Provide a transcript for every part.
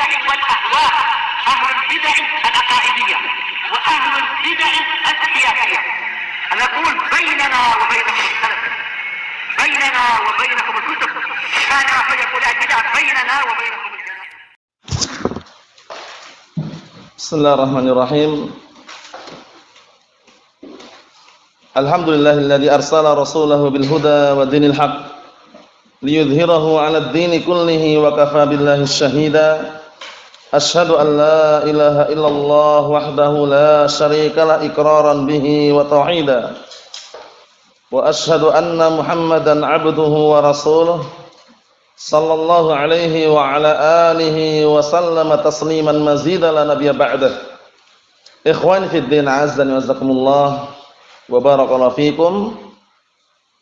البدع والأهواء، أهل البدع العقائدية وأهل البدع السياسية. نقول بيننا وبينكم السلف، بيننا وبينكم الكتب، كان فيقول البدع بيننا وبينكم الجنة. بسم الله الرحمن الرحيم. الحمد لله الذي أرسل رسوله بالهدى ودين الحق ليظهره على الدين كله وكفى بالله الشهيدا. أشهد أن لا إله إلا الله وحده لا شريك له إقرارا به وتوحيدا، وأشهد أن محمدا عبده ورسوله صلى الله عليه وعلى آله وسلم تسليما مزيدا لا نبي بعده. Ikhwani fid din, azzani wazakumullah wa barakallahu fikum.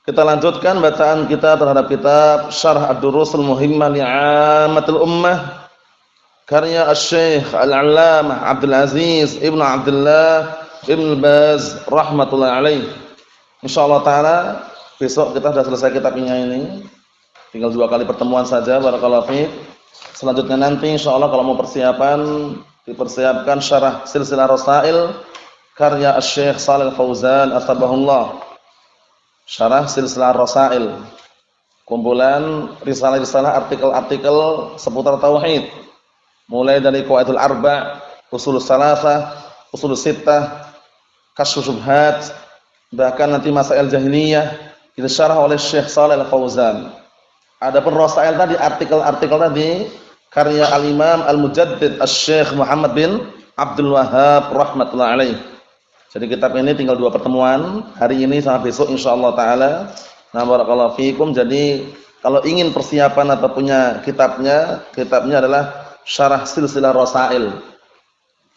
Kita lanjutkan bacaan kita terhadap kitab Syarh Ad-Durusul Muhimmah li'ammatil ummah karya Asy-Syaikh Al-'Allamah Abdul Aziz Ibnu Abdullah Ibnu Baz rahmatullahi alaih. Insyaallah taala besok kita sudah selesai kitabnya ini. Tinggal 2 kali pertemuan saja, barakallahu fiik. Selanjutnya nanti insyaallah kalau mau persiapan, dipersiapkan syarah silsilah rasail karya Asy-Syaikh Shalih Fauzan atsabahullah. Syarah silsilah rasail, kumpulan risalah-risalah artikel-artikel seputar tauhid, mulai dari qawaidul arba', ushulus salasah, ushulus sittah, kasyfus syubhat, bahkan nanti masail jahiliyah disyarah oleh Syekh Shalih Fauzan. Adapun rasail tadi, artikel-artikel tadi karya al-Imam al-Mujaddid Asy-Syaikh Muhammad bin Abdul Wahhab rahmatullahi alaih. Jadi kitab ini tinggal 2 pertemuan, hari ini sama besok insyaallah taala. Nah, barakallahu fikum. Jadi kalau ingin persiapan atau punya kitabnya adalah Syarah Silsilah Rasail.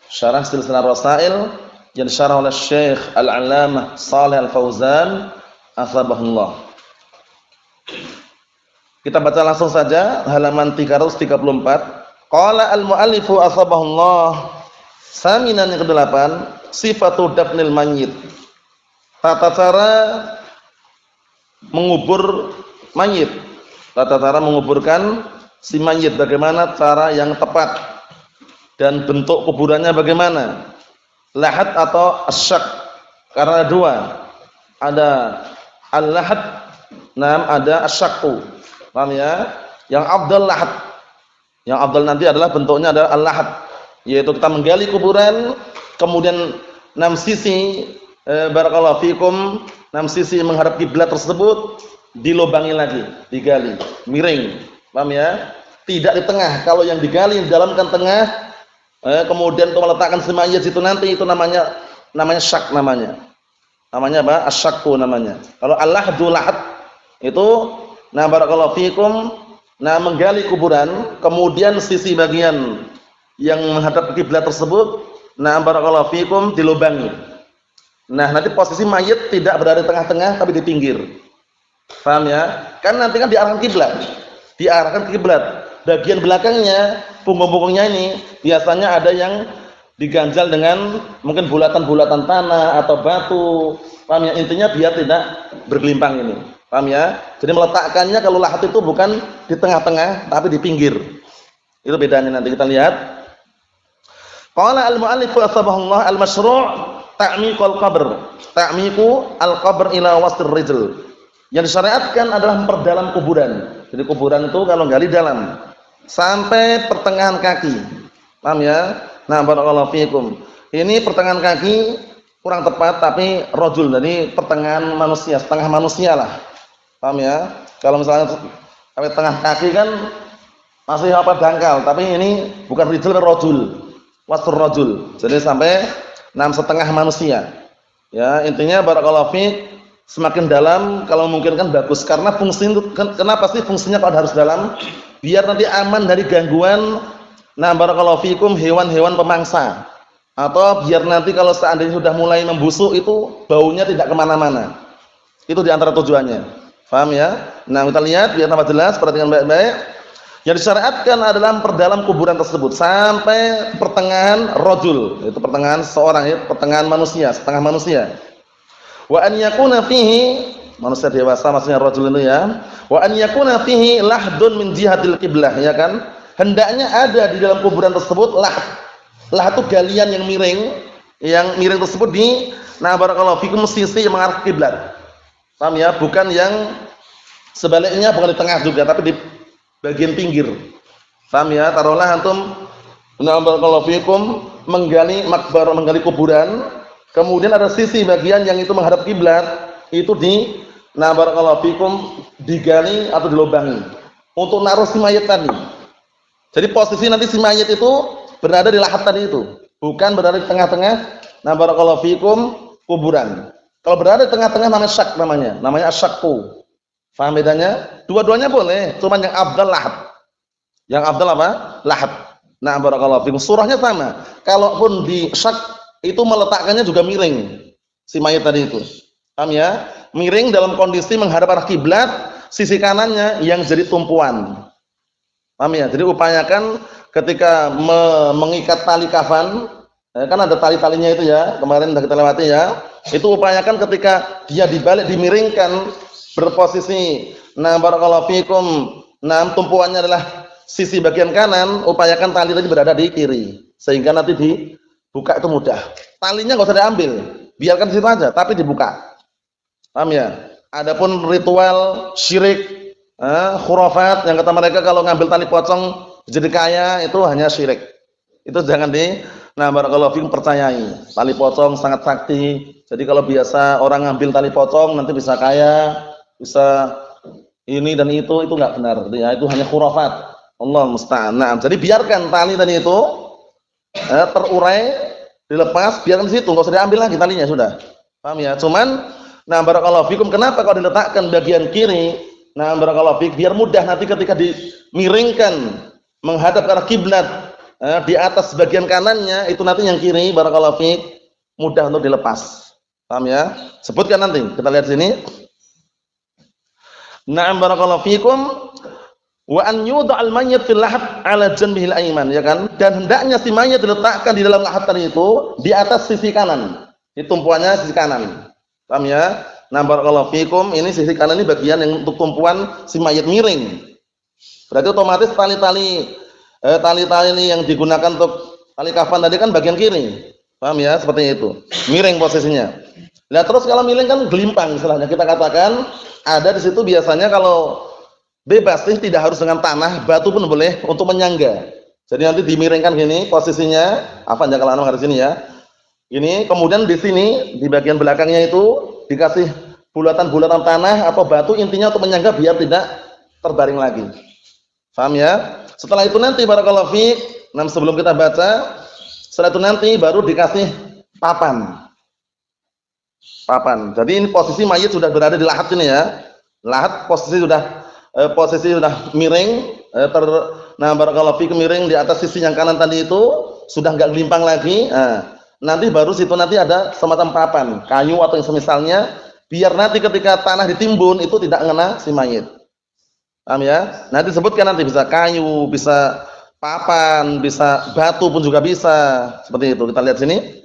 Syarah Silsilah Rasail yang disyarah oleh Syekh Al-'Allamah Shalih Al-Fauzan atsabahullah. Kita baca langsung saja halaman 334. Qala al-muallifu atsabahullah. Saminan yang ke-8, sifatu dafnil mayyit. Tata cara mengubur mayit. Tata cara menguburkan si mayit, bagaimana cara yang tepat dan bentuk kuburannya bagaimana. Lahat atau asyak, karena ada 2. Ada al-lahat, ada asyakku. Paham ya? Yang afdal lahat. Yang afdal nanti adalah bentuknya adalah al-lahat, yaitu kita menggali kuburan, kemudian 6 sisi barakallahu fikum, 6 sisi menghadap kiblat tersebut dilubangi lagi, digali, miring. Paham ya? Tidak di tengah. Kalau yang digali di dalam kan tengah, kemudian untuk meletakkan si mayit itu nanti itu namanya syak namanya. Namanya apa? Asyakku namanya. Kalau al-lahdu lahat itu barakallahu fikum, menggali kuburan, kemudian sisi bagian yang menghadap kiblat tersebut, barakallahu fikum, dilubangi. Nanti posisi mayit tidak berada di tengah-tengah tapi di pinggir. Paham ya? Kan nanti kan diarahkan kiblat. Diarahkan ke kiblat. Bagian belakangnya, punggung-punggungnya ini biasanya ada yang diganjal dengan mungkin bulatan-bulatan tanah atau batu. Paham ya? Intinya biar tidak bergelimpang ini. Paham ya? Jadi meletakkannya kalau lahat itu bukan di tengah-tengah tapi di pinggir. Itu bedanya, nanti kita lihat. Qala al-mu'allif atsabahullah al-masyru' ta'miqul qabr. Ta'miqu al-qabr ila wastir rijl. Yang disyariatkan adalah memperdalam kuburan. Jadi kuburan itu kalau gali dalam sampai pertengahan kaki. Paham ya? Barakallahu fikum. Ini pertengahan kaki kurang tepat tapi rajul, jadi pertengahan manusia, setengah manusia lah. Paham ya? Kalau misalnya sampai tengah kaki kan masih dangkal, tapi ini bukan rijl, rajul. Wastur rajul. Jadi sampai 6,5 manusia. Ya, intinya barakallahu fiik, semakin dalam kalau mungkin kan bagus, karena fungsi itu kenapa sih fungsinya kalau harus dalam? Biar nanti aman dari gangguan barakallahu fiikum hewan-hewan pemangsa. Atau biar nanti kalau seandainya sudah mulai membusuk itu baunya tidak kemana mana. Itu diantara tujuannya. Paham ya? Kita lihat biar tambah jelas, perhatikan baik-baik. Yang disyariatkan adalah memperdalam kuburan tersebut sampai pertengahan rajul, itu pertengahan seorang, ya, pertengahan manusia, setengah manusia. Wa an yakuna fihi, manusia dewasa maksudnya rajul itu ya. Wa an yakuna fihi lahdun min jihatil qiblah, ya kan? hendaknya ada di dalam kuburan tersebut lahat. Lahat itu galian yang miring tersebut di barakallahu fikum sisi yang mengarah kiblat. Paham ya? Bukan yang sebaliknya, bukan di tengah juga, tapi di bagian pinggir. Paham ya? Taruhlah antum barakallahu fikum menggali makbar, menggali kuburan, kemudian ada sisi bagian yang itu menghadap kiblat, itu di barakallahu fikum digali atau dilubangi untuk naruh si mayat tadi. Jadi posisi nanti si mayat itu berada di lahat tadi itu, bukan berada di tengah-tengah barakallahu fikum kuburan. Kalau berada di tengah-tengah namanya asyakku. Faham bedanya? Dua-duanya boleh, cuma yang afdal lahat. Yang afdal apa? Lahat. Barakallahu fikum. Surahnya sama. Kalaupun di syak itu meletakkannya juga miring si mayat tadi itu. Paham ya? Miring dalam kondisi menghadap arah kiblat, sisi kanannya yang jadi tumpuan. Paham ya? Jadi upayakan ketika mengikat tali kafan, kan ada tali-talinya itu ya, kemarin sudah kita lewati ya. Itu upayakan ketika dia dibalik, dimiringkan berposisi barakallahu fikum, tumpuannya adalah sisi bagian kanan, upayakan tali tadi berada di kiri sehingga nanti dibuka itu mudah. Talinya enggak usah diambil, biarkan di situ aja tapi dibuka. Paham ya? Adapun ritual syirik, khurafat yang kata mereka kalau ngambil tali pocong jadi kaya, itu hanya syirik. Itu jangan barakallahu fikum percayai. Tali pocong sangat sakti. Jadi kalau biasa orang ngambil tali pocong nanti bisa kaya, bisa ini dan itu enggak benar. Ya, itu hanya khurafat. Allah musta'an. Jadi biarkan tali tadi itu terurai, dilepas, biarkan di situ, enggak usah diambil lagi talinya sudah. Paham ya? Cuman barakallahu fikum, kenapa kalau diletakkan bagian kiri? Barakallahu fikum, biar mudah nanti ketika dimiringkan menghadap ke arah kiblat, di atas bagian kanannya itu nanti yang kiri, barakallahu fikum, mudah untuk dilepas. Paham ya? Sebutkan nanti. Kita lihat sini. Barakallahu fikum. Wa an yudha'al mayyit fil lahat 'ala janbihil ayman, ya kan? Dan hendaknya si mayat diletakkan di dalam lahat tadi itu di atas sisi kanan. Di tumpuannya sisi kanan. Paham ya? Barakallahu fikum, ini sisi kanan ini bagian yang untuk tumpuan si mayat miring. Berarti otomatis tali-tali ini yang digunakan untuk tali kafan tadi kan bagian kiri. Paham ya? Seperti itu. Miring posisinya. Nah, terus kalau miring kan gelimpang istilahnya. Kita katakan ada di situ biasanya kalau bebas nih, tidak harus dengan tanah, batu pun boleh untuk menyangga. Jadi nanti dimiringkan gini posisinya, apa aja kalau harus sini ya. Ini kemudian di sini di bagian belakangnya itu dikasih bulatan-bulatan tanah atau batu, intinya untuk menyangga biar tidak terbaring lagi. Paham ya? Setelah itu nanti barakallahu fiik, sebelum kita baca, setelah itu nanti baru dikasih papan. Jadi ini posisi mayit sudah berada di lahat ini ya. Lahat posisi sudah miring, barakallahu fikum, miring di atas sisi yang kanan tadi itu sudah enggak gelimpang lagi. Nanti baru situ nanti ada semacam papan, kayu atau yang semisalnya, biar nanti ketika tanah ditimbun itu tidak ngena si mayit. Paham ya? Nanti disebutkan nanti bisa kayu, bisa papan, bisa batu pun juga bisa. Seperti itu. Kita lihat sini.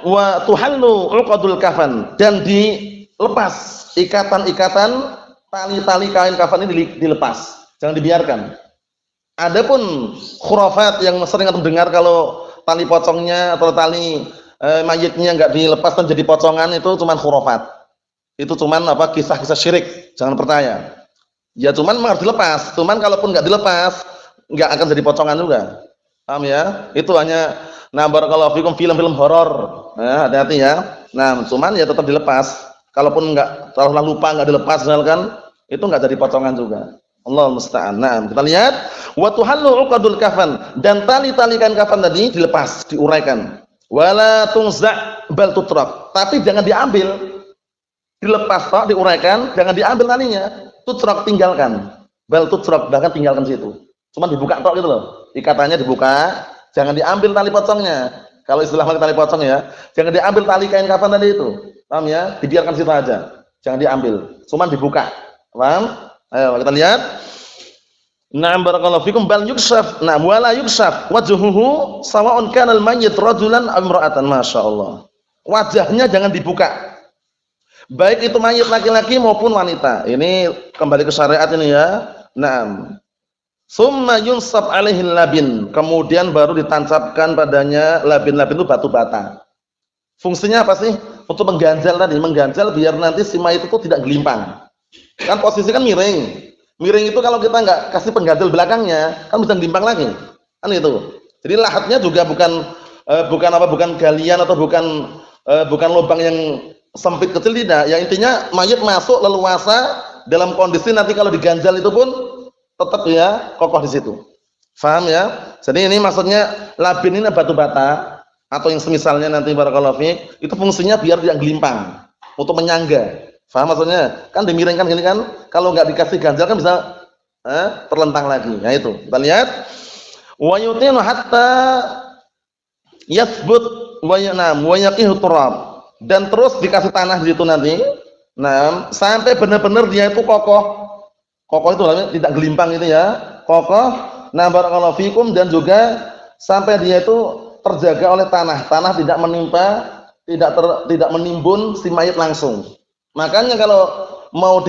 Wa tuhallu 'uqadul kafan, dan dilepas ikatan-ikatan tali-tali kain kafan ini dilepas, jangan dibiarkan. Adapun khurafat yang sering antum dengar kalau tali pocongnya atau tali mayitnya enggak dilepas dan jadi pocongan, itu cuman khurafat. Itu cuman kisah-kisah syirik, jangan percaya. Ya cuman harus dilepas. Cuman kalaupun enggak dilepas, enggak akan jadi pocongan juga. Paham ya? Itu hanya barakallahu fikum film-film horor. Hati-hati ya. Cuman ya tetap dilepas. Kalaupun enggak taruhlah lupa enggak dilepas misalkan, itu enggak jadi pocongan juga. Allah musta'an. Kita lihat wa tuhallu 'uqadul kafan, dan tali-tali kain kafan tadi dilepas, diuraikan. Wala tunza' bal tutrak, tapi jangan diambil. Dilepas toh, diuraikan, jangan diambil talinya. Tutrak, tinggalkan. Bal tutrak, bahkan tinggalkan situ. Cuma dibuka tok gitu loh. Ikatannya dibuka, jangan diambil tali pocongnya. Kalau istilah tali pocong ya, jangan diambil tali kain kafan tadi itu. Paham ya? Dibiarkan situ aja. Jangan diambil. Cuma dibuka. Paham? Ayo kita lihat. Barakallahu fikum, bal yukshaf. Wala yukshaf wajhuhu sawa'un kana al-mayyit rajulan aw imra'atan. Masyaallah. Wajahnya jangan dibuka. Baik itu mayit laki-laki maupun wanita. Ini kembali ke syariat ini ya. Summa yunsab alaihi labin, kemudian baru ditancapkan padanya labin-labin itu batu bata. Fungsinya apa sih? Untuk mengganjal tadi, mengganjal biar nanti si mayit itu tidak gelimpang. Kan posisi kan miring. Miring itu kalau kita nggak kasih pengganjal belakangnya, kan bisa gelimpang lagi. Kan itu. Jadi lahatnya juga bukan galian atau bukan lubang yang sempit kecil, tidak. Yang intinya mayit masuk leluasa dalam kondisi nanti kalau diganjal itu pun tetap ya kokoh di situ. Faham ya? Jadi ini maksudnya labin ini batu bata atau yang semisalnya nanti barakallahu fiik, itu fungsinya biar tidak gelimpang, untuk menyangga. Faham maksudnya? Kan dimiringkan gini kan, kalau nggak dikasih ganjal kan bisa terlentang lagi. Nah itu. Kita lihat wa yutinu hatta yathbut wa yanam wa yaqihu turab, dan terus dikasih tanah di situ nanti. Nah, sampai benar-benar dia itu kokoh. Kokoh itu namanya tidak gelimpang itu ya. Kokoh. Nah, barakallahu fikum, dan juga sampai dia itu terjaga oleh tanah. Tanah tidak menimpa, tidak menimbun si mayit langsung. Makanya kalau mau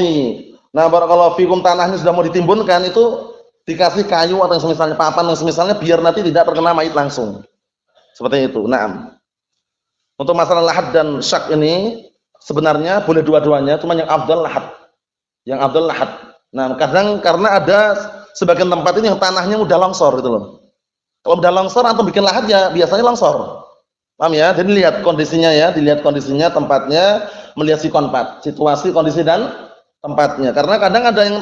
barakallahu fikum, tanahnya sudah mau ditimbunkan, itu dikasih kayu atau semisalnya papan atau semisalnya biar nanti tidak terkena mayit langsung. Seperti itu. Naam. Untuk masalah lahat dan syak ini sebenarnya boleh dua-duanya, cuma yang afdal lahat. Yang afdal lahat. Nah, kadang karena ada sebagian tempat ini yang tanahnya udah longsor gitu loh. Kalau udah longsor atau bikin lahat ya biasanya longsor. Paham ya? Jadi lihat kondisinya ya, dilihat kondisinya, tempatnya, melihat situasi, kondisi dan tempatnya. Karena kadang ada yang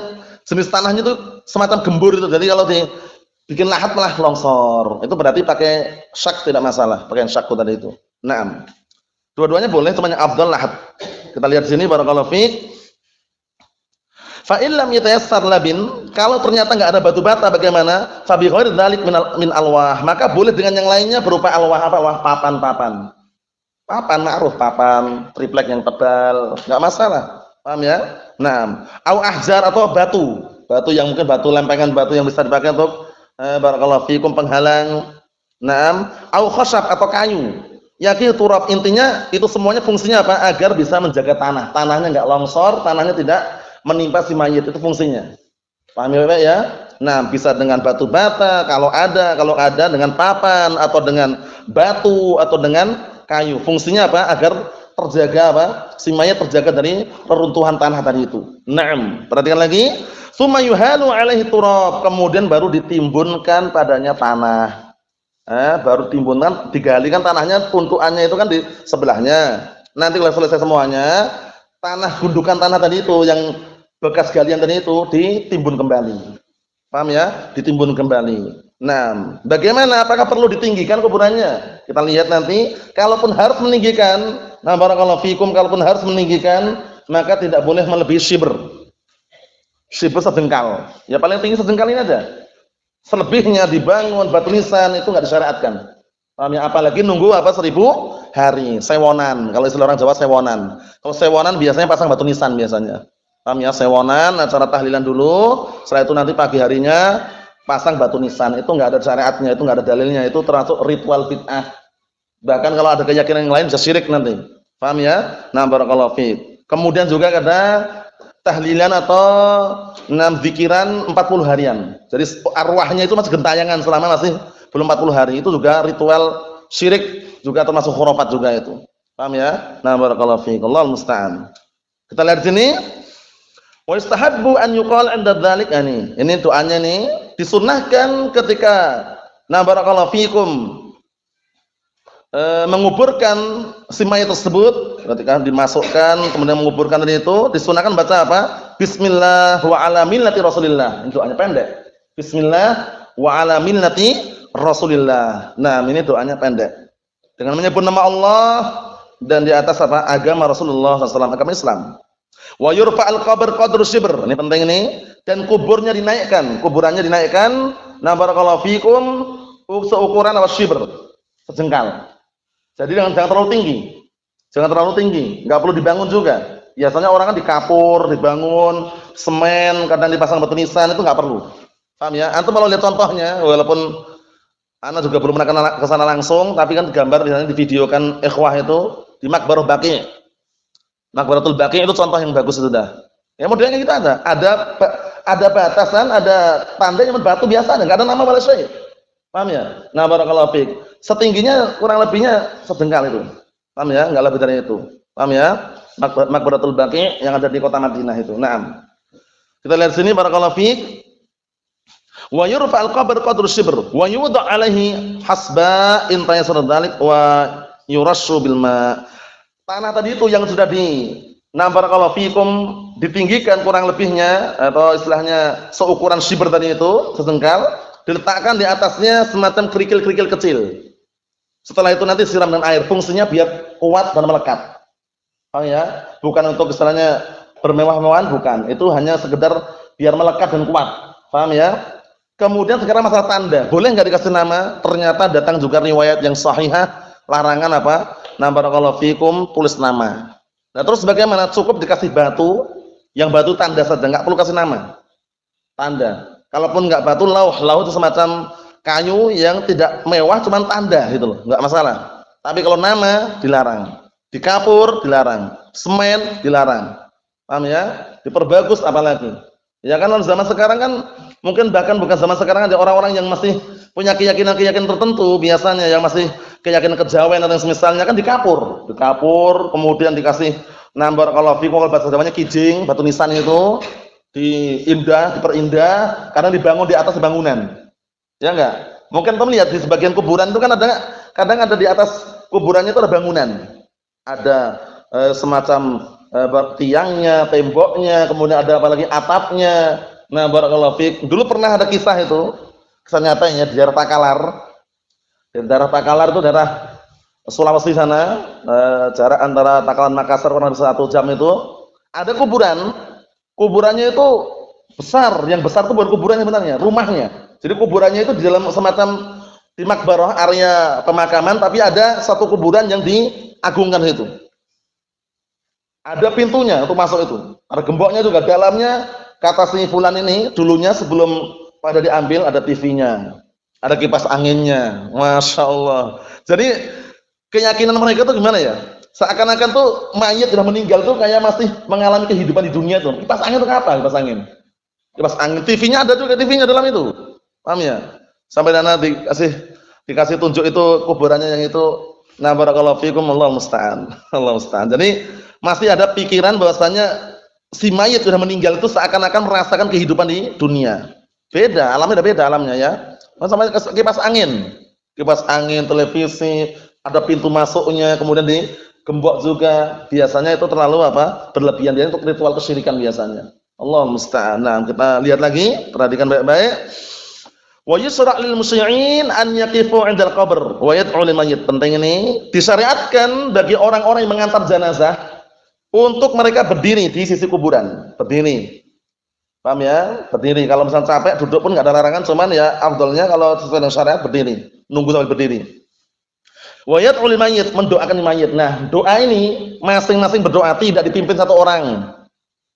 jenis tanahnya itu semacam gembur itu. Jadi kalau dibikin lahat malah longsor. Itu berarti pakai syak tidak masalah, pakai syak tadi itu. Naam. Dua-duanya boleh, cuma yang afdal lahat. Kita lihat di sini barakallahu fiik. Fa illam yatayassar labin, kalau ternyata enggak ada batu bata bagaimana? Fa bi ghairi dzalik min alwah, maka boleh dengan yang lainnya berupa alwah. Apa alwah? Papan. Papan ma'ruf, papan triplek yang tebal, enggak masalah. Paham ya? Naam. Au ahjar, atau batu yang mungkin batu lempengan, batu yang bisa dipakai untuk barakallahu fikum penghalang. Naam. Au khasyab, atau kayu. Yakin turab, intinya itu semuanya fungsinya apa? Agar bisa menjaga tanah. Tanahnya enggak longsor, tanahnya tidak menimpa si mayit, itu fungsinya. Paham ya? Nah, bisa dengan batu bata kalau ada dengan papan atau dengan batu atau dengan kayu. Fungsinya apa? Agar terjaga apa? Si mayit terjaga dari reruntuhan tanah tadi itu. Naam. Perhatikan lagi. Tsumma yuhalu alaihi turab, kemudian baru ditimbunkan padanya tanah. Baru timbunkan, digalikan tanahnya, untukannya itu kan di sebelahnya. Nanti kalau selesai semuanya, tanah gundukan tanah tadi itu yang bekas galian tadi itu ditimbun kembali. Paham ya? Ditimbun kembali. Nah, bagaimana? Apakah perlu ditinggikan kuburannya? Kita lihat nanti. Kalaupun harus meninggikan, nah barakallahu fikum, kalaupun harus meninggikan, maka tidak boleh melebihi shibr. Shibr sejengkal. Ya paling tinggi sejengkal ini aja. Selebihnya dibangun batu nisan itu enggak disyariatkan. Paham ya? Apalagi nunggu 1000 hari, sewonan. Kalau istilah orang Jawa sewonan. Kalau sewonan biasanya pasang batu nisan biasanya. Paham ya? Sewonan, acara tahlilan dulu, setelah itu nanti pagi harinya pasang batu nisan. Itu enggak ada syariatnya, itu enggak ada dalilnya, itu termasuk ritual bid'ah. Bahkan kalau ada keyakinan yang lain bisa syirik nanti. Paham ya? Nah, barakallahu fiik. Kemudian juga ada tahlilan atau zikiran 40 harian. Jadi arwahnya itu masih gentayangan selama masih belum 40 hari. Itu juga ritual syirik, juga termasuk khurafat juga itu. Paham ya? Nah, barakallahu fiik. Allahul musta'an. Kita lihat sini. Wa istahabbu an yuqal 'inda dzalik, ini doanya nih disunnahkan ketika barakallahu fikum menguburkan si mayit tersebut, ketika dimasukkan kemudian menguburkan tadi itu disunahkan baca apa? Bismillah wa ala millati Rasulillah. Ini doanya pendek. Bismillah wa ala millati Rasulillah. Nah, ini doanya pendek. Dengan menyebut nama Allah dan di atas apa? Agama Rasulullah SAW, agama Islam. Wa yurfa'al qabr qadru shibr. Ini penting ini. Dan kuburannya dinaikkan. Nah, barakallahu fikum, seukuran shibr, sejengkal. Jadi jangan terlalu tinggi. Jangan terlalu tinggi, enggak perlu dibangun juga. Biasanya orang kan dikapur, dibangun, semen, kadang dipasang batu nisan, itu enggak perlu. Paham ya? Antum kalau lihat contohnya, walaupun ana juga belum pernah ke sana langsung, tapi kan gambar misalnya di videokan ikhwah itu di Maqbarah Baqi'. Maqbaratul Baqi' itu contoh yang bagus itu dah. Ya modelnya kita ada ada batasan, ada tanda yang batu biasa, enggak ada nama wala syai'. Paham ya? Nah, barakallahu fiik. Setingginya kurang lebihnya sedengkal itu. Paham ya? Enggak lebih dari itu. Paham ya? Maqbaratul Baqi yang ada di kota Madinah itu. Naam. Kita lihat sini barakallahu fiik. Wa yurfa'al qabr qadru shibr wa yudha' alaihi hasba in tayassara dzalik wa yurashu bil ma'. Tanah tadi itu yang sudah barakallahu fikum ditinggikan kurang lebihnya atau istilahnya seukuran shibr tadi itu, sesengkal, diletakkan di atasnya semacam kerikil-kerikil kecil. Setelah itu nanti siram dengan air, fungsinya biar kuat dan melekat. Paham ya? Bukan untuk istilahnya bermewah-mewahan, bukan. Itu hanya sekedar biar melekat dan kuat. Paham ya? Kemudian sekarang masalah tanda, boleh nggak dikasih nama? Ternyata datang juga riwayat yang sahihah, larangan apa? Barakallahu fikum, tulis nama. Nah terus bagaimana? Cukup dikasih batu, yang batu tanda saja, nggak perlu kasih nama. Tanda. Kalaupun nggak batu, lauh itu semacam kayu yang tidak mewah, cuman tanda gitu loh, nggak masalah. Tapi kalau nama dilarang, dikapur dilarang, semen dilarang. Paham ya? Diperbagus apalagi. Ya kan zaman sekarang kan mungkin bahkan bukan zaman sekarang, ada orang-orang yang masih punya keyakinan-keyakinan tertentu, biasanya yang masih keyakinan kejawen atau yang semisalnya kan dikapur, kemudian dikasih barakallahu fikum, kalau bahasa Jawanya kijing, batu nisan itu diperindah karena dibangun di atas bangunan. Ya enggak? Mungkin kamu lihat di sebagian kuburan itu kan kadang ada di atas kuburannya itu ada bangunan. Ada semacam tiangnya, temboknya, kemudian ada apalagi atapnya. Nah, barakallahu fiik. Dulu pernah ada kisah itu, kisah nyatanya di daerah Takalar. Di daerah Takalar itu daerah Sulawesi sana, jarak antara Takalar Makassar kurang lebih 1 jam itu. Ada kuburan. Kuburannya itu besar, yang besar itu bukan kuburannya sebenarnya, rumahnya. Jadi kuburannya itu di dalam semacam di makbarah, area pemakaman, tapi ada satu kuburan yang diagungkan itu. Ada pintunya untuk masuk itu. Ada gemboknya juga. Dalamnya kata si fulan ini dulunya sebelum pada diambil ada TV-nya, ada kipas anginnya. Masya Allah. Jadi keyakinan mereka tuh gimana ya? Seakan-akan tuh mayat sudah meninggal tuh kayak masih mengalami kehidupan di dunia tuh. Kipas angin itu apa? Kipas angin. Kipas angin. TV-nya ada juga, TV-nya dalam itu. Paham ya? Sampai dana dikasih tunjuk itu kuburannya yang itu. Nah, barakallahu fikum, Allah musta'an. Allah musta'an. Jadi masih ada pikiran bahwasanya si mayat sudah meninggal itu seakan-akan merasakan kehidupan di dunia. Beda, alamnya beda alamnya ya. Sama kipas angin, televisi, ada pintu masuknya, kemudian digembok juga. Biasanya itu terlalu berlebihan, dia untuk ritual kesyirikan biasanya. Allah musta'an. Nah, kita lihat lagi, perhatikan baik-baik. Wa yusra' lil musyi'in an yaqifu 'indal qabr wa yad'u lil mayyit. Penting ini, disyariatkan bagi orang-orang yang mengantar jenazah untuk mereka berdiri di sisi kuburan, berdiri. Paham ya? Berdiri. Kalau misalnya capek duduk pun enggak ada larangan, cuman ya afdalnya kalau sesuai dengan syariat berdiri, nunggu sampai berdiri. Wa yad'u lil mayyit, mendoakan mayit. Nah, doa ini masing-masing berdoa, tidak dipimpin satu orang.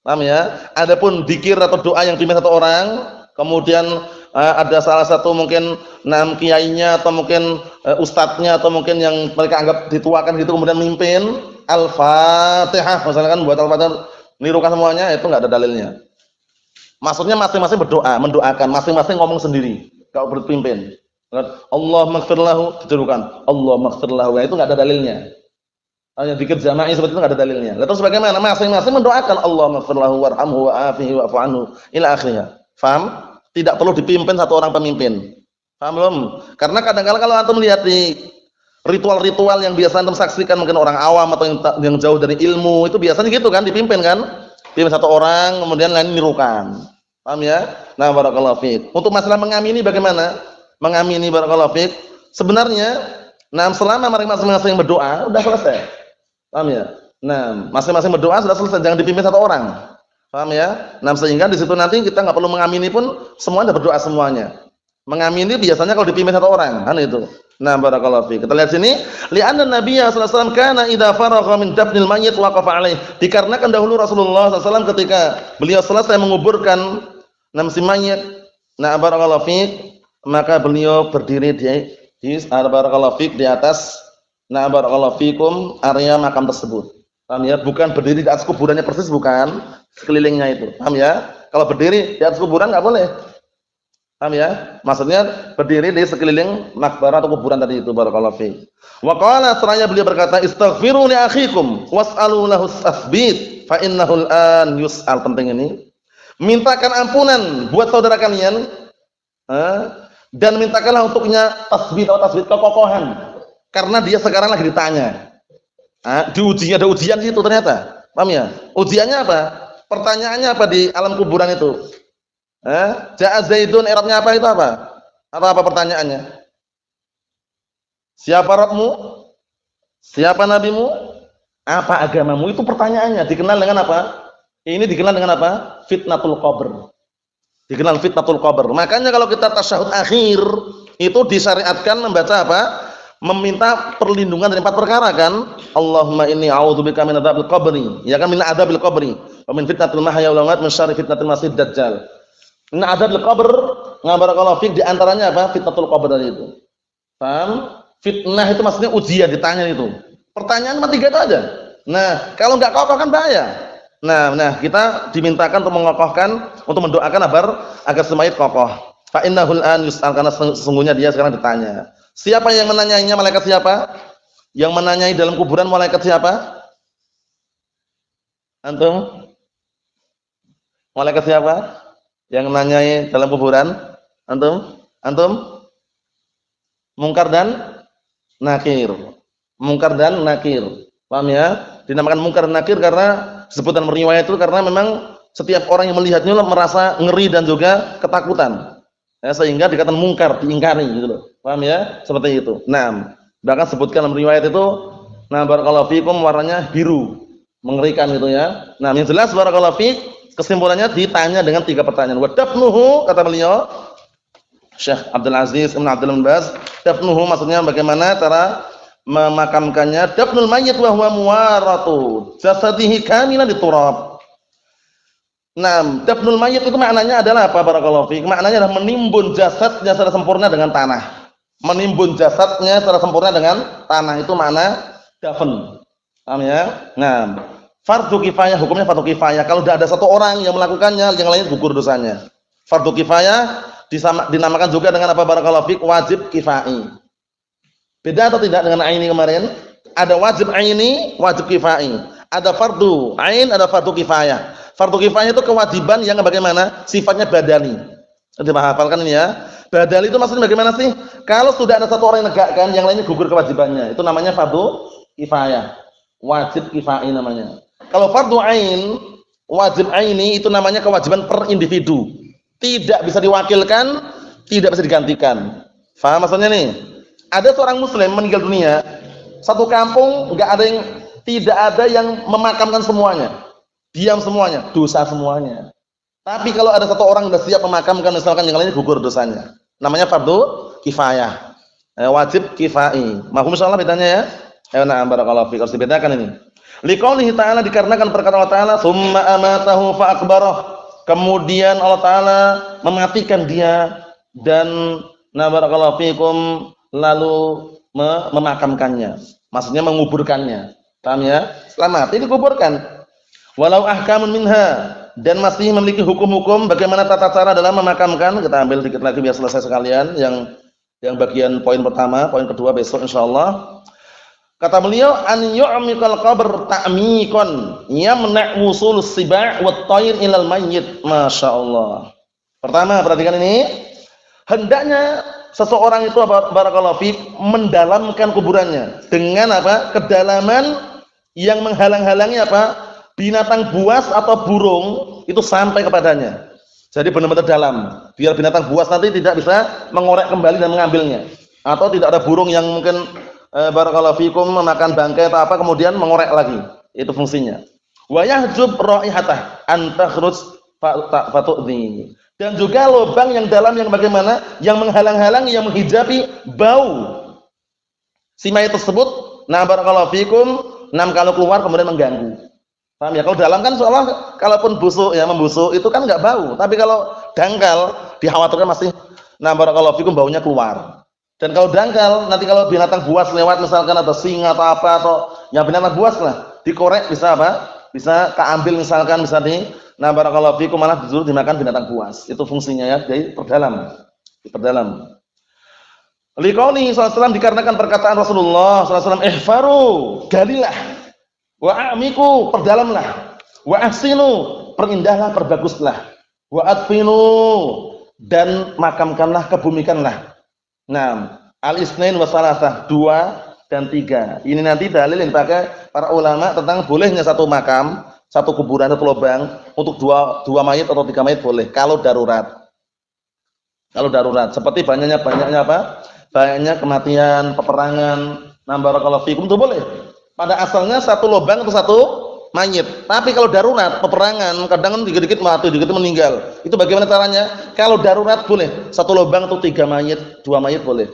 Paham ya? Adapun zikir atau doa yang dipimpin satu orang, kemudian ada salah satu mungkin kiainya atau mungkin ustadznya atau mungkin yang mereka anggap dituakan gitu, kemudian mimpin Al-Fatihah misalkan, buat Al-Fatihah nirukan semuanya, itu enggak ada dalilnya. Maksudnya masing-masing berdoa, mendoakan, masing-masing ngomong sendiri kalau berpimpin. Allahumma ighfir lahu, ditirukan Allahumma ighfir lahu, itu enggak ada dalilnya. Hanya zikir jama'i seperti itu enggak ada dalilnya. Lalu sebagaimana masing-masing mendoakan Allahumma ighfir lahu warhamhu wa'afihi wa'fu anhu ila akhirnya. Paham? Tidak perlu dipimpin satu orang pemimpin. Paham belum? Karena kadang-kadang kalau antum lihat di ritual-ritual yang biasa antum saksikan, mungkin orang awam atau yang jauh dari ilmu, itu biasanya gitu kan, dipimpin kan? Pimpin satu orang, kemudian lain nirukan. Paham ya? Nah, barakallahu fiik. Untuk masalah mengamini bagaimana? Mengamini barakallahu fiik. Sebenarnya, selama masing-masing berdoa, udah selesai. Paham ya? Nah, masing-masing berdoa sudah selesai, jangan dipimpin satu orang. Paham ya? Sehingga di situ nanti kita nggak perlu mengamini pun, semuanya berdoa semuanya. Mengamini biasanya kalau dipimpin satu orang, kan itu. Nah, barakallahu fiik. Kita lihat sini, li'anna Nabiyya sallallahu alaihi wasallam kana idza faragha min dafnil mayyit waqafa alaih. Dikarenakan dahulu Rasulullah sallallahu alaihi wasallam ketika beliau selesai menguburkan si mayit, nah barakallahu fiik, maka beliau berdiri di barakallahu fiik di atas barakallahu fiikum area makam tersebut. Paham ya? Bukan berdiri di atas kuburannya persis, bukan, sekelilingnya itu. Paham ya? Kalau berdiri di atas kuburan nggak boleh. Paham ya? Maksudnya berdiri di sekeliling makbarah atau kuburan tadi itu, barakallahu fi. Wa qala seraya beliau berkata, "Istaghfiru li akhikum was'alu lahu tasbit fa innahu al-an yus'al." Penting ini. Mintakan ampunan buat saudara kalian, dan mintakanlah untuknya tasbit atau tasbit kekokohan, karena dia sekarang lagi ditanya. Diuji, ada ujian itu ternyata. Paham ya? Ujiannya apa? Pertanyaannya apa di alam kuburan itu? Ja'a Zaidun, i'rabnya apa itu apa? Apa pertanyaannya? Siapa Rabbmu? Siapa nabimu? Apa agamamu? Itu pertanyaannya. Dikenal dengan apa? Ini dikenal dengan apa? Fitnatul qabr. Dikenal fitnatul qabr. Makanya kalau kita tasyahud akhir itu disyariatkan membaca apa? Meminta perlindungan dari 4 perkara kan? Allahumma inni a'udzubika min adzabil qabri. Ya kan, min adzabil qabri, wa min fitnatil mahya wal mamat, min syarri fitnatil masiihid dajjal. Min adzabil qabr, barakallahu fik, di antaranya apa? Fitnatul qabr tadi itu. Paham? Fitnah itu maksudnya ujian, ditanya itu. Pertanyaan cuma 3 itu aja. Nah, kalau enggak kokoh kan bahaya. Nah, kita dimintakan untuk mengokohkan, untuk mendoakan agar semayit kokoh. Fa innahul an yus'al, karena sesungguhnya dia sekarang ditanya. Siapa yang menanyainya? Malaikat siapa? Yang menanyai dalam kuburan malaikat siapa? Antum? Malaikat siapa? Yang menanyai dalam kuburan? Antum? Mungkar dan nakir. Mungkar dan nakir. Paham ya? Dinamakan mungkar dan nakir karena sebutan riwayat itu karena memang setiap orang yang melihatnya merasa ngeri dan juga ketakutan. Ya, sehingga dikatakan mungkar, diingkari gitu loh. Paham ya? Seperti itu. Nah, bahkan sebutkan dalam riwayat itu, nah barakallahu fikum, warnanya biru, mengerikan gitu ya. Nah, yang jelas barakallahu fik, kesimpulannya ditanya dengan 3 pertanyaan. Wa dafnuhu, kata beliau Syekh Abdul Aziz Ibn Abdul Baz, dafnuhu maksudnya bagaimana cara memakamkannya. Dafnul mayyit wa huwa muwaratu jasadihi kamilan diturab. Nah, dafnul mayyit itu maknanya adalah apa barakallahu fiik? Maknanya adalah menimbun jasadnya secara sempurna dengan tanah. Menimbun jasadnya secara sempurna dengan tanah, itu makna dafn. Paham ya? Nah, fardu kifayah, hukumnya fardu kifayah. Kalau tidak ada 1 orang yang melakukannya, yang lain gugur dosanya. Fardu kifayah dinamakan juga dengan apa barakallahu fiik? Wajib kifai. Beda atau tidak dengan aini kemarin? Ada wajib aini, wajib kifai. Ada fardu ain, ada fardu kifayah. Fardu kifayah itu kewajiban yang bagaimana? Sifatnya badani. Coba hafalkan ini ya. Badani itu maksudnya bagaimana sih? Kalau sudah ada 1 orang yang negakkan, yang lainnya gugur kewajibannya. Itu namanya fardu kifayah. Wajib kifai namanya. Kalau fardu ain, wajib aini, itu namanya kewajiban per individu. Tidak bisa diwakilkan, tidak bisa digantikan. Faham maksudnya nih? Ada seorang muslim meninggal dunia, 1 kampung tidak ada yang memakamkan semuanya. Diam semuanya, dosa semuanya. Tapi kalau ada 1 orang yang sudah siap memakamkan, misalkan yang lainnya gugur dosanya. Namanya fardu kifayah. Wajib kifai. Mahum insyaallah bedanya ya? Ayo na'am barakallahu fiik. Harus dibedakan ini. Liqaulihi ta'ala, dikarenakan perkataan Allah Ta'ala, "Tsumma amatahu fa akbarah." Kemudian Allah Ta'ala mematikan dia dan barakallahu fiikum, lalu memakamkannya. Maksudnya menguburkannya. Paham ya? Setelah mati dikuburkan. Walau ahkamun minha, dan masih memiliki hukum-hukum bagaimana tata cara dalam memakamkan. Kita ambil dikit lagi biar selesai sekalian yang bagian poin pertama, poin kedua besok insyaallah. Kata beliau, an yu'miqal qabr ta'miqan yamna' wusul siba' wat tayr ilal mayyit. Masyaallah. Pertama, perhatikan ini. Hendaknya seseorang itu barakallahu fiik mendalamkan kuburannya dengan apa? Kedalaman yang menghalang-halangi apa? Binatang buas atau burung itu sampai kepadanya. Jadi benar-benar dalam, biar binatang buas nanti tidak bisa mengorek kembali dan mengambilnya. Atau tidak ada burung yang mungkin barakallahu fikum memakan bangkai atau apa kemudian mengorek lagi. Itu fungsinya. Wa yahjub raihatah an takhruj fatu'dhi. Dan juga lubang yang dalam yang bagaimana? Yang menghalang-halangi, yang menghijabi bau si mayat tersebut. Nah barakallahu fikum, kalau keluar kemudian mengganggu. Paham ya? Kalau dalam kan seolah kalaupun busuk ya membusuk itu kan enggak bau, tapi kalau dangkal dikhawatirkan masih barakallahu fikum baunya keluar. Dan kalau dangkal nanti kalau binatang buas lewat misalkan ada singa atau apa atau yang binatang buas lah dikorek bisa apa? Bisa keambil misalkan bisa Nah, barakallahu fikum malah disuruh dimakan binatang buas. Itu fungsinya ya, jadi perdalam. Diperdalam. Liqauli sallallahu alaihi wasallam dikarenakan perkataan Rasulullah sallallahu alaihi wasallam, "Ihfaru, galilah, wa amiku, perdalamlah, wa ahsinu, perindahlah, perbaguslah, wa adfinu, dan makamkanlah, kebumikanlah." Nah, al-isnain wa salasah, 2 dan 3. Ini nanti dalil yang dipakai para ulama tentang bolehnya satu makam, satu kuburan atau lubang untuk dua mayit atau 3 mayit boleh kalau darurat. Kalau darurat, seperti banyaknya apa? Banyaknya kematian, peperangan, barakallahu fikum itu boleh. Pada asalnya satu lubang atau satu mayit. Tapi kalau darurat, peperangan, kadang dikit-dikit mati, dikit meninggal. Itu bagaimana caranya? Kalau darurat boleh satu lubang atau 3 mayit, 2 mayit boleh.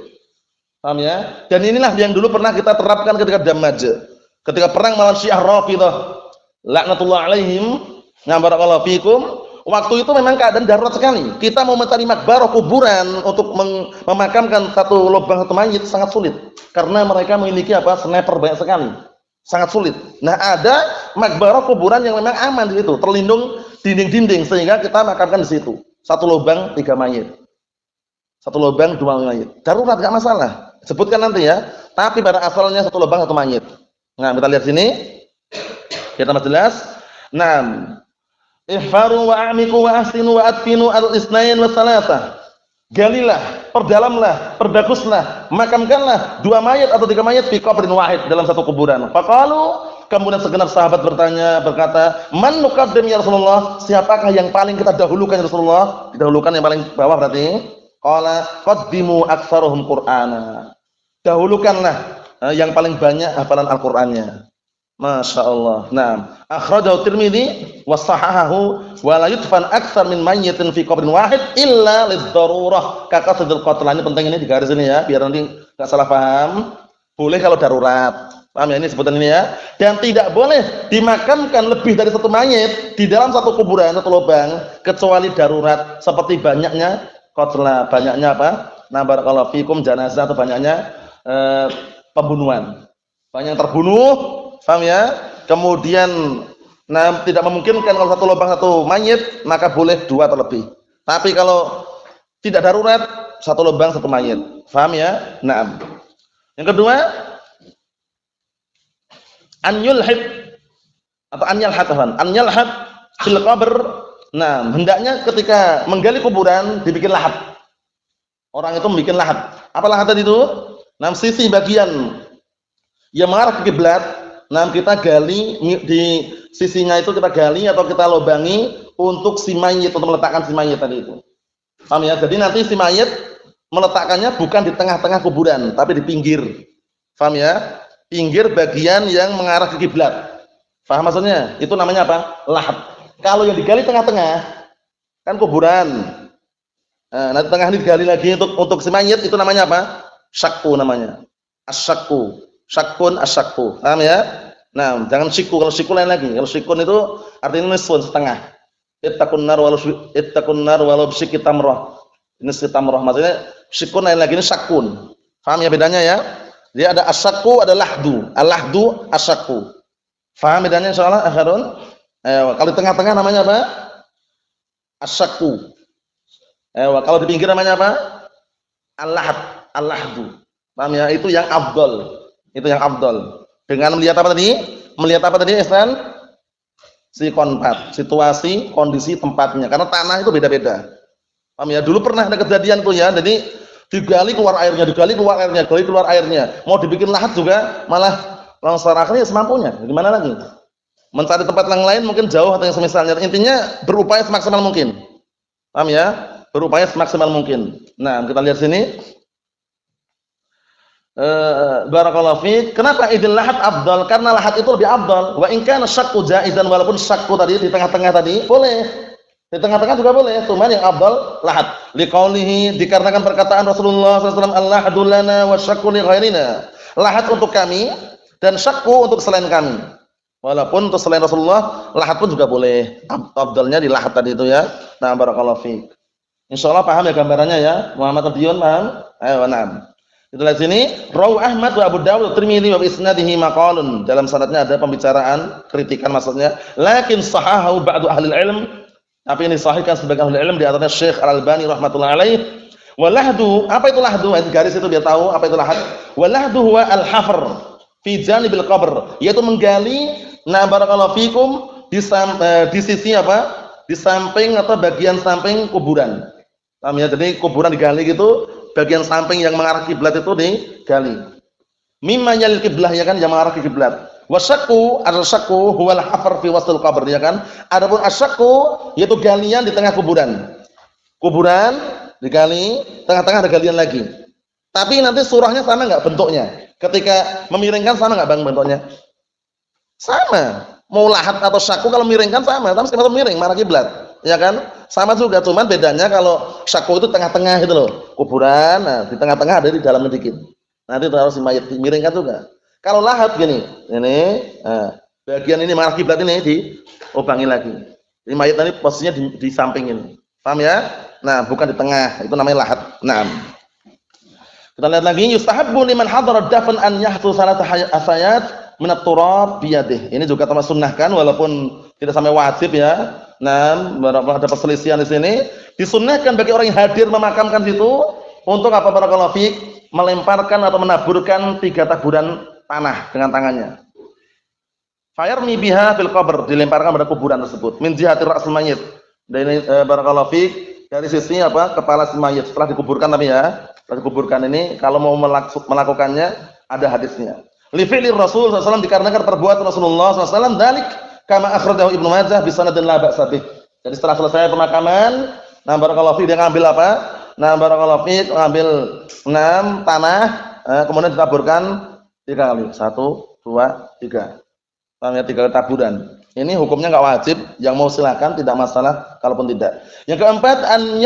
Paham ya? Dan inilah yang dulu pernah kita terapkan ketika Damaj. Ketika perang melawan Syiah Rafidhah. Laknatullah alaihim, barakallahu fikum. Waktu itu memang keadaan darurat sekali. Kita mau mencari makbarah kuburan untuk memakamkan satu lubang satu mayit sangat sulit. Karena mereka memiliki apa? Sniper banyak sekali. Sangat sulit. Nah, ada makbarah kuburan yang memang aman di situ, terlindung dinding-dinding sehingga kita makamkan di situ. Satu lubang 3 mayit. Satu lubang 2 mayit. Darurat enggak masalah. Sebutkan nanti ya. Tapi pada asalnya satu lubang 1 mayit. Nah, kita lihat sini. Kita tambah jelas. 6. Ihfaru wa amiku wa ahsinu wa adfinu al-isnain wa salasah. Galilah, perdalamlah, perbaguslah, makamkanlah 2 mayit atau 3 mayit fi qabrin wahid, dalam satu kuburan. Faqalu, kemudian segenap sahabat berkata, "Man nuqaddim ya Rasulullah?" Siapakah yang paling kita dahulukan ya Rasulullah? Didahulukan yang paling bawah berarti. Qala qaddimu aktsaruhum Qur'ana. Dahulukanlah yang paling banyak hafalan Al-Qur'annya. Masya Allah. Nah, akhrajahu Tirmidzi wa sahahahu wa la yudfan aktsar min mayyitin fi qabrin wahid illa lidz-darurah ka qasdil qatl. Ini penting, ini di garis ini ya, biar nanti enggak salah paham. Boleh kalau darurat. Paham ya, ini sebutan ini ya. Dan tidak boleh dimakamkan lebih dari 1 mayit di dalam satu kuburan atau lubang kecuali darurat, seperti banyaknya qatla, banyaknya apa? Nah, barakallahu fikum janazah, atau banyaknya pembunuhan. Banyak yang terbunuh. Paham ya? Kemudian tidak memungkinkan kalau satu lubang satu mayit, maka boleh 2 atau lebih. Tapi kalau tidak darurat, satu lubang satu mayit. Paham ya? Naam. Yang kedua, an yulhid atau an yalhad fil qabr. Nah, hendaknya ketika menggali kuburan dibikin lahat. Orang itu membuat lahat. Apa lahat tadi itu? Nah, sisi bagian yang mengarah ke kiblat. Nah, kita gali di sisinya itu, kita gali atau kita lobangi untuk si mayit, untuk meletakkan si mayit tadi itu. Paham ya? Jadi nanti si mayit meletakkannya bukan di tengah-tengah kuburan, tapi di pinggir. Paham ya? Pinggir bagian yang mengarah ke kiblat. Paham maksudnya? Itu namanya apa? Lahat. Kalau yang digali tengah-tengah kan kuburan. Nanti tengah ini digali lagi untuk si mayit, itu namanya apa? Syakku namanya. Asyakku. Syakun asyakku. Paham ya? Nah, jangan syiku. Kalau syiku lain lagi. Kalau syikun itu artinya nisfun, setengah. Ittaqun nar walau bisyikki tamrah. Ini tamrah maksudnya syikun lain lagi, ini syakun. Paham ya bedanya ya? Dia ada asyakku, ada lahdu. Al-lahdu asyakku. Paham bedanya insyaallah akhirun? Kalau di tengah-tengah namanya apa? Asyakku. Kalau di pinggir namanya apa? Al-lahd, al-lahdu. Paham ya? Itu yang afdal. Itu yang afdal. Dengan melihat apa tadi? Melihat apa tadi, Ihsan? Situasi, kondisi tempatnya. Karena tanah itu beda-beda. Paham ya? Dulu pernah ada kejadian tuh ya. Jadi digali keluar airnya, digali keluar airnya. Mau dibikin lahat juga malah longsor, akhirnya semampunya. Gimana lagi? Mencari tempat yang lain mungkin jauh atau yang semisalnya. Intinya berupaya semaksimal mungkin. Paham ya? Berupaya semaksimal mungkin. Nah, kita lihat sini. Barakallahu fiik. Kenapa idil lahat afdal? Karena lahat itu lebih afdal. Wa in kana syakku jaizan, walaupun syakku tadi di tengah-tengah tadi boleh. Di tengah-tengah juga boleh, cuman yang afdal lahat. Liqaulihi, dikarenakan perkataan Rasulullah sallallahu alaihi wasallam, "Al-lahadu lana wa syakku li ghairina." Lahat untuk kami dan syakku untuk selain kami. Walaupun untuk selain Rasulullah, lahat pun juga boleh. Afdalnya di lahat tadi itu ya. Nah, barakallahu fiik. Insyaallah paham ya gambarannya ya. Muhammad Abdiyun paham? Ayo, na'am. Itu lihat sini, Rawi Ahmad wa Abu Dawud Tirmidzi wa isnadihi maqalun. Dalam sanadnya ada pembicaraan, kritikan maksudnya. Lakin sahahahu ba'du ahli ilm. Tapi ini sahihkan sebagian ahli ilm di antaranya Syekh Al-Albani rahimatullah alaih. Wa lahdu, apa itu lahdu? Garis itu biar tahu apa itu lahad. Wa lahdu huwa al-hafr fi janibil qabr, yaitu menggali barakallahu fikum di sisi apa? Di samping atau bagian samping kuburan. Paham ya? Jadi kuburan digali gitu, bagian samping yang mengarah kiblat itu digali. Mimma yalil qiblah ya kan, yang mengarah ke kiblat. Wasyaqu al-syaqu huwal hafar fi wasl qabr ya kan. Adapun asyaqu yaitu galian di tengah kuburan. Kuburan digali, tengah-tengah ada galian lagi. Tapi nanti surahnya sama enggak bentuknya? Ketika memiringkan sama enggak Bang bentuknya? Sama. Mau lahat atau syaku kalau miringkan sama, tapi sama miring mengarah kiblat. Ya kan? Sama juga, cuman bedanya kalau syaku itu tengah-tengah gitu loh. Kuburan, nah di tengah-tengah ada di dalamnya dikit. Nanti harus si mayat dimiringkan juga. Kalau lahat gini, ini bagian ini mengarah kiblat ini diobangi lagi. Jadi mayat tadi posisinya di samping ini. Paham ya? Nah, bukan di tengah, itu namanya lahat. Nah. Kita lihat lagi, yustahabbu liman hadara dafn an yahtu salat asayat min at-turab biyadihi. Ini juga termasuk sunnahkan walaupun tidak sampai wajib ya. Nah, ada perselisihan di sini. Disunnahkan bagi orang yang hadir memakamkan situ untuk apa barakallahu fiik? Melemparkan atau menaburkan 3 taburan tanah dengan tangannya. Fayarmi biha fil qabr, dilemparkan pada kuburan tersebut. Min jihati ra'sul mayyit. Dan ini barakallahu fiik dari sisi apa? Kepala si mayit setelah dikuburkan tapi ya. Setelah dikuburkan ini kalau mau melakukannya ada hadisnya. Li fi'li Rasul sallallahu alaihi wasallam, dikarenakan perbuatan Rasulullah sallallahu alaihi wasallam dzalik kama akhrajahu Ibnu Majah bi sanadin la ba'sa bih. Jadi setelah selesai pemakaman, nah barakallahu fiik dia ngambil apa? Nah barakallahu fiik ngambil 6 tanah, kemudian ditaburkan 3 kali. 1 2 3. Paham ya, 3 kali taburan. Ini hukumnya enggak wajib, yang mau silakan tidak masalah kalaupun tidak. Yang keempat an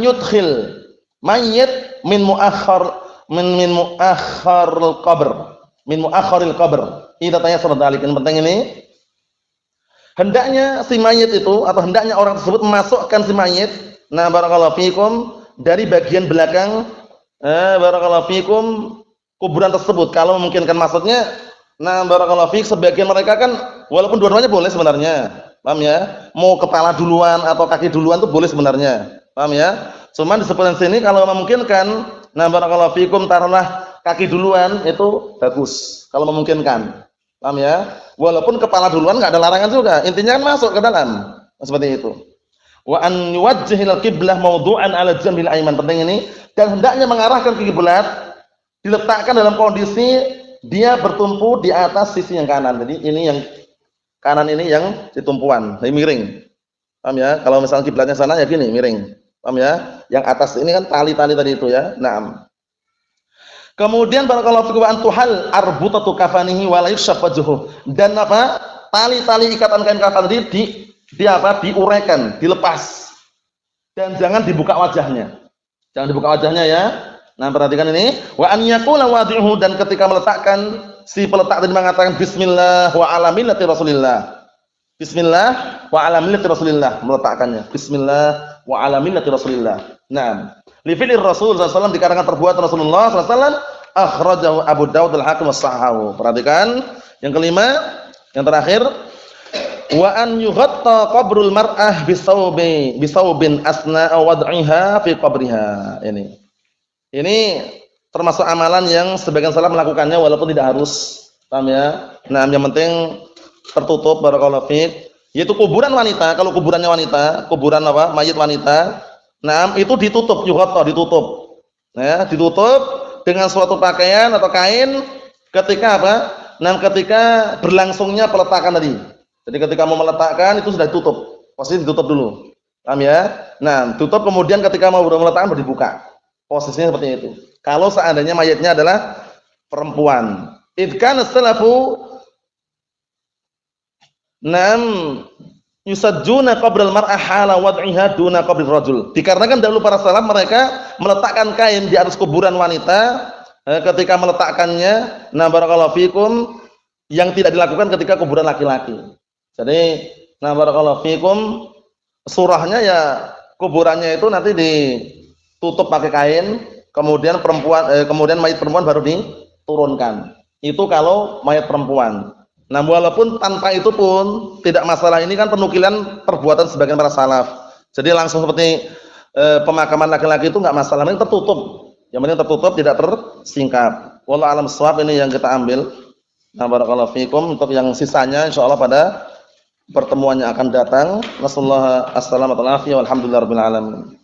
yudkhil mayyit min muakhkharil qabr. Ini tanya surat dalik. Yang penting ini hendaknya si mayit itu atau hendaknya orang tersebut memasukkan si mayit nah barakallahu fikum dari bagian belakang barakallahu fikum kuburan tersebut kalau memungkinkan. Maksudnya nah barakallahu fik sebagian mereka kan walaupun dua-duanya boleh sebenarnya. Paham ya? Mau kepala duluan atau kaki duluan itu boleh sebenarnya. Paham ya? Cuman disebutkan sini kalau memungkinkan nah barakallahu fikum taruhlah kaki duluan itu bagus kalau memungkinkan. Paham ya? Walaupun kepala duluan enggak ada larangan juga. Intinya kan masuk ke dalam. Seperti itu. Wa an yuwajjihil qiblah mawdu'an 'ala jambil ayman. Penting ini, dan hendaknya mengarahkan ke kiblat diletakkan dalam kondisi dia bertumpu di atas sisi yang kanan. Jadi ini yang kanan ini yang ditumpuan, ini miring. Paham ya? Kalau misalnya kiblatnya sana ya gini, miring. Paham ya? Yang atas ini kan tali-tali tadi itu ya. Naam. Kemudian barakallahu fikum an tuhal arbutatu kafanihi wa la yushaf wajhuhu. Dan apa? Tali-tali ikatan kain kafan tadi diuraikan, dilepas. Dan jangan dibuka wajahnya. Jangan dibuka wajahnya ya. Nah, perhatikan ini, wa an yaqula wadi'uhu, dan ketika meletakkan si peletak tadi mengatakan bismillah wa ala millati Rasulillah. Bismillah wa ala millati Rasulillah, meletakkannya. Bismillah wa ala millati Rasulillah. Nah, li fi'lir Rasul sallallahu alaihi wasallam, dikarenakan perbuatan Rasulullah sallallahu alaihi wasallam, akhrajahu Abu Dawud al-Hakim was-Sahahu. Perhatikan yang kelima, yang terakhir, wa an yughatta qabrul mar'ah bisawbin asna'a wad'iha fi qabriha. Ini termasuk amalan yang sebagian salaf melakukannya walaupun tidak harus. Paham ya? Nah, yang penting tertutup barakallahu fiik, yaitu kuburan wanita. Kalau kuburannya wanita, kuburan apa? Mayit wanita. Nah, itu ditutup, yughatta, ditutup. Ya, ditutup dengan suatu pakaian atau kain ketika apa? Nah, ketika berlangsungnya peletakan tadi. Jadi ketika mau meletakkan itu sudah ditutup. Posisi ditutup dulu. Paham ya? Nah, tutup kemudian ketika mau meletakkan baru dibuka. Posisinya seperti itu. Kalau seandainya mayatnya adalah perempuan. Idkan as-salafu yusajjuna qabral mar'ah hala wad'iha duna qabrir rajul. Dikarenakan dahulu para salaf mereka meletakkan kain di atas kuburan wanita ketika meletakkannya, nah barakallahu fikum, yang tidak dilakukan ketika kuburan laki-laki. Jadi nah barakallahu fikum, surahnya ya kuburannya itu nanti ditutup pakai kain, kemudian kemudian mayit perempuan baru diturunkan. Itu kalau mayat perempuan. Nah, walaupun tanpa itu pun tidak masalah, ini kan penukilan perbuatan sebagian para salaf. Jadi langsung seperti pemakaman laki-laki itu enggak masalah, ini tertutup. Yang penting tertutup, tidak tersingkap. Wallahu a'lam bishawab, ini yang kita ambil. Nah, barakallahu fikum. Untuk yang sisanya insyaallah pada pertemuan yang akan datang. Nasallahu alaihi wasallam. Walhamdulillahirabbil alamin.